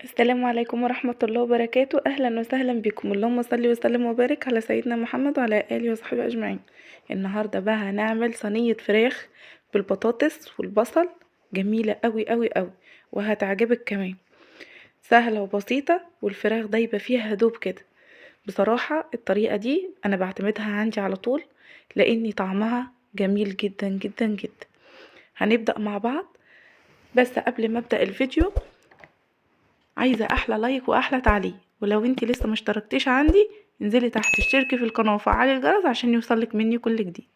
السلام عليكم ورحمة الله وبركاته. أهلا وسهلا بكم. اللهم صل وسلم وبارك على سيدنا محمد وعلى آله وصحبه أجمعين. النهاردة بقى هنعمل صينية فراخ بالبطاطس والبصل، جميلة قوي قوي قوي وهتعجبك كمان. سهلة وبسيطة والفراخ دايبة فيها دوب كده. بصراحة الطريقة دي أنا بعتمدها عندي على طول لأني طعمها جميل جدا جدا جدا. هنبدأ مع بعض، بس قبل ما أبدأ الفيديو عايزة احلى لايك واحلى تعليق، ولو انتي لسه ما اشتركتيش عندي انزلي تحت اشتركي في القناة وفعلي الجرس عشان يوصلك مني كل جديد.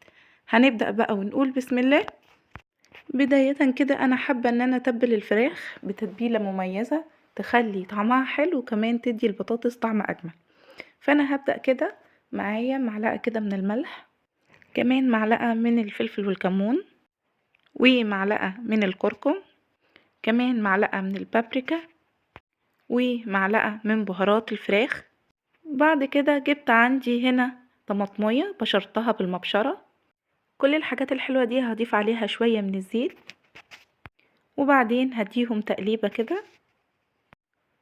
هنبدأ بقى ونقول بسم الله. بداية كده انا حابة ان انا اتبل الفراخ بتتبيلة مميزة تخلي طعمها حلو وكمان تدي البطاطس طعم اجمل. فانا هبدأ كده، معايا معلقة كده من الملح، كمان معلقة من الفلفل والكمون، ومعلقة من الكركم، كمان معلقة من البابريكا، ومعلقة من بهارات الفراخ. بعد كده جبت عندي هنا طماطمية بشرتها بالمبشرة. كل الحاجات الحلوة دي هضيف عليها شوية من الزيت، وبعدين هديهم تقليبة كده.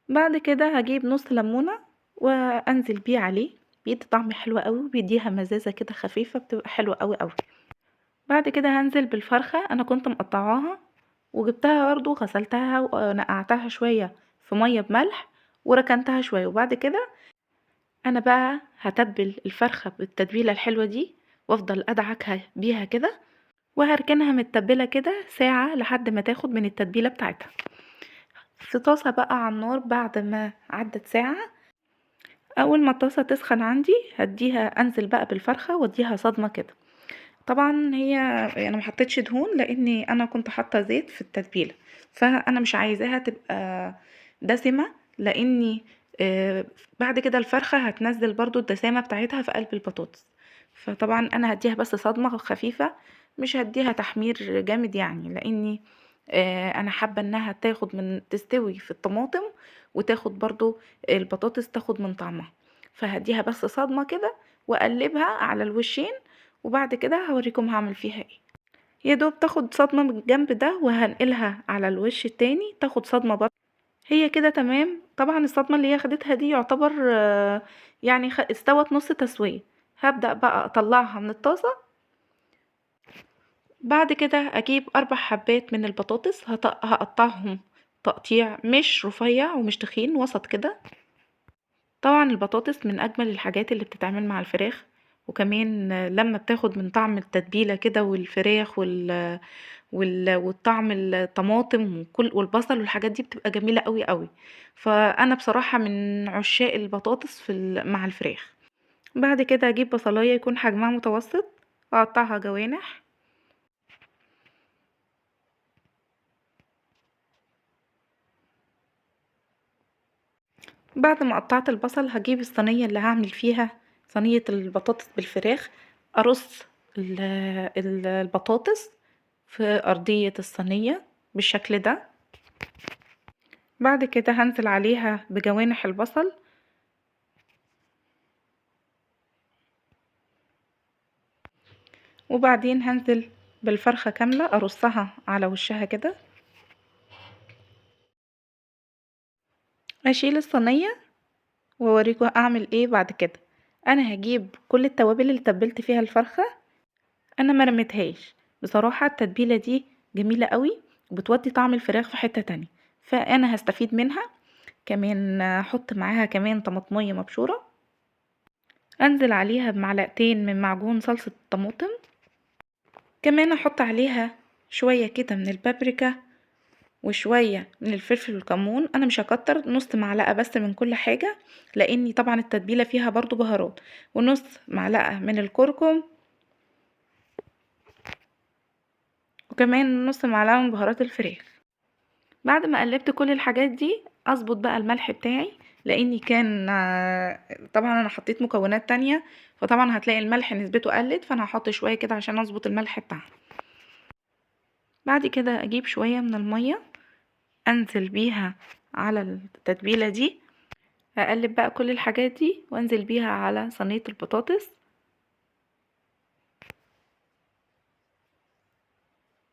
بعد كده هجيب نص ليمونة وانزل بيه عليه، بيدي طعم حلو قوي وبيديها مزازة كده خفيفة بتبقى حلوة قوي قوي. بعد كده هنزل بالفرخة، انا كنت مقطعاها وجبتها برضو غسلتها ونقعتها شوية في مية بملح وركنتها شوية. وبعد كده انا بقى هتبل الفرخة بالتتبيلة الحلوة دي وافضل ادعكها بيها كده، وهركنها متبلة كده ساعة لحد ما تاخد من التتبيلة بتاعتها في طاسة بقى على النار. بعد ما عدت ساعة، اول ما الطاسة تسخن عندي هديها انزل بقى بالفرخة واديها صدمة كده. طبعا هي انا ما حطيتش دهون لاني انا كنت حاطة زيت في التتبيلة، فانا مش عايزاها تبقى دسمة لاني بعد كده الفرخة هتنزل برضو الدسامة بتاعتها في قلب البطاطس. فطبعا انا هديها بس صدمة خفيفة، مش هديها تحمير جامد يعني، لاني انا حابة انها تاخد من تستوي في الطماطم وتاخد برضو البطاطس تاخد من طعمها. فهديها بس صدمة كده واقلبها على الوشين، وبعد كده هوريكم هعمل فيها ايه. يا دوب تاخد صدمة من الجنب ده وهنقلها على الوش التاني تاخد صدمة برضه. هي كده تمام. طبعا الصدمة اللي هي خدتها دي يعتبر يعني استوت نص تسوية. هبدأ بقى اطلعها من الطاسة. بعد كده اجيب 4 حبات من البطاطس هقطعهم تقطيع مش رفيع ومش تخين، وسط كده. طبعا البطاطس من اجمل الحاجات اللي بتتعمل مع الفراخ، وكمان لما بتاخد من طعم التتبيلة كده والفراخ والطعم الطماطم والبصل والحاجات دي بتبقى جميلة قوي قوي. فانا بصراحة من عشاق البطاطس مع الفراخ. بعد كده اجيب بصلاية يكون حجمها متوسط واقطعها جوانح. بعد ما قطعت البصل هجيب الصينية اللي هعمل فيها صينية البطاطس بالفراخ، ارص البطاطس في ارضية الصينية بالشكل ده. بعد كده هنزل عليها بجوانح البصل، وبعدين هنزل بالفرخة كاملة ارصها على وشها كده. اشيل الصينية واوريكم اعمل ايه بعد كده. انا هجيب كل التوابل اللي تبلت فيها الفرخة، انا ما رميتهاش. بصراحة التتبيلة دي جميلة قوي وبتودي طعم الفراخ في حتة تانية، فانا هستفيد منها. كمان احط معاها كمان طماطمية مبشورة، انزل عليها بمعلقتين من معجون صلصة الطماطم، كمان احط عليها شوية كده من البابريكا وشوية من الفلفل والكمون. انا مش هكتر، نص معلقة بس من كل حاجة لاني طبعا التتبيلة فيها برضو بهارات، ونص معلقة من الكركم، وكمان نص معلقة من بهارات الفراخ. بعد ما قلبت كل الحاجات دي اظبط بقى الملح بتاعي، لاني كان طبعا انا حطيت مكونات تانية، فطبعا هتلاقي الملح نسبته قلت، فانا هحط شوية كده عشان اظبط الملح بتاعها. بعد كده اجيب شوية من المية انزل بيها على التتبيلة دي، اقلب بقى كل الحاجات دي وانزل بيها على صينية البطاطس.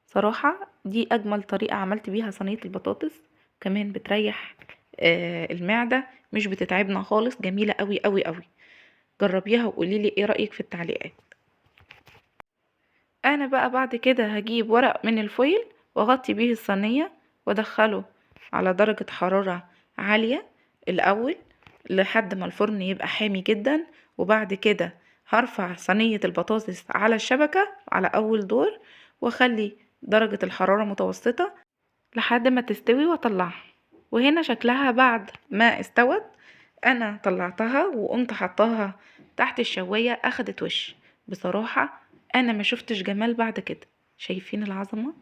صراحة دي اجمل طريقة عملت بيها صينية البطاطس، كمان بتريح المعدة، مش بتتعبنا خالص، جميلة قوي قوي قوي. جربيها وقوليلي ايه رأيك في التعليقات. انا بقى بعد كده هجيب ورق من الفويل واغطي بيه الصينية وادخله على درجة حرارة عالية الاول لحد ما الفرن يبقى حامي جدا، وبعد كده هرفع صينية البطاطس على الشبكة على اول دور واخلي درجة الحرارة متوسطة لحد ما تستوي واطلعها. وهنا شكلها بعد ما استوت انا طلعتها وقمت حطاها تحت الشواية، اخدت وش. بصراحة انا ما شفتش جمال بعد كده. شايفين العظمة؟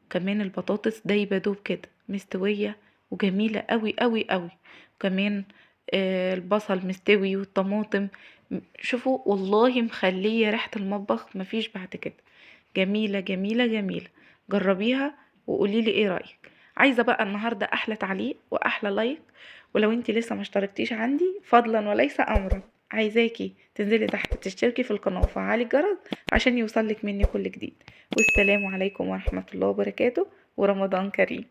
كمان البطاطس دايبة دوب كده مستوية وجميلة قوي قوي قوي. كمان البصل مستوي والطماطم. شوفوا والله مخلية ريحة المطبخ مفيش بعد كده. جميلة جميلة جميلة. جربيها وقوليلي ايه رأيك. عايزة بقى النهاردة احلى تعليق واحلى لايك، ولو انتي لسه ما اشتركتيش عندي فضلا وليس امرا عايزاكي تنزلي تحت تشتركي في القناة وفعلي الجرس عشان يوصلك مني كل جديد. والسلام عليكم ورحمة الله وبركاته، ورمضان كريم.